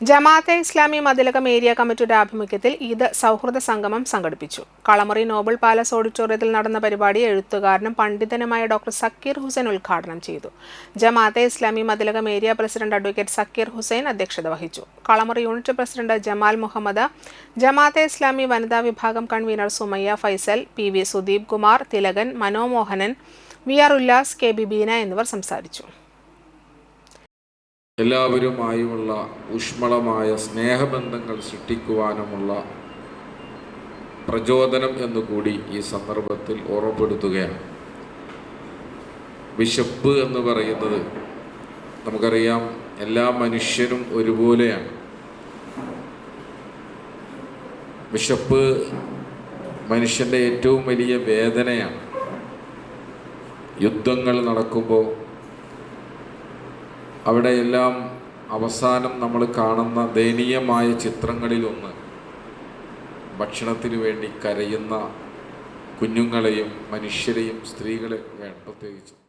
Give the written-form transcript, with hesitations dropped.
Jamaat-e Islami Mathilakam area കമ്മിറ്റിയുടെ ആഭിമുഖ്യത്തിൽ ഈദ് സൗഹൃദ സംഗമം സംഘടിപ്പിച്ചു. കളമറി നോബൽ പാലസ് ഓഡിറ്റോറിയത്തിൽ നടന്ന പരിപാടി എഴുത്തുകാരനും പണ്ഡിതനുമായ ഡോക്ടർ സക്കീർ ഹുസൈൻ ഉദ്ഘാടനം ചെയ്തു. Jamaat-e Islami Mathilakam area president advocate Zakir Hussain അധ്യക്ഷത വഹിച്ചു. കളമറി യൂണിറ്റ് പ്രസിഡന്റ് ജമാൽ മുഹമ്മദ്, ജമാഅത്തെ ഇസ്ലാമി വനിതാ വിഭാഗം convenor Sumayya Faisal, PV Sudeep Kumar, Thilakan, Manomohanan, VR Ullas, KB Beena എന്നിവർ സംസാരിച്ചു. എല്ലാവരുമായുമുള്ള ഊഷ്മളമായ സ്നേഹബന്ധങ്ങൾ സൃഷ്ടിക്കുവാനുമുള്ള പ്രചോദനം എന്നുകൂടി ഈ സന്ദർഭത്തിൽ ഓർമ്മപ്പെടുത്തുകയാണ്. വിശപ്പ് എന്ന് പറയുന്നത് നമുക്കറിയാം, എല്ലാ മനുഷ്യരും ഒരുപോലെയാണ്. വിശപ്പ് മനുഷ്യൻ്റെ ഏറ്റവും വലിയ വേദനയാണ്. യുദ്ധങ്ങൾ നടക്കുമ്പോൾ അവിടെയെല്ലാം അവസാനം നമ്മൾ കാണുന്ന ദയനീയമായ ചിത്രങ്ങളിലൊന്ന് ഭക്ഷണത്തിന് വേണ്ടി കരയുന്ന കുഞ്ഞുങ്ങളെയും മനുഷ്യരെയും സ്ത്രീകളെയും പ്രത്യേകിച്ചും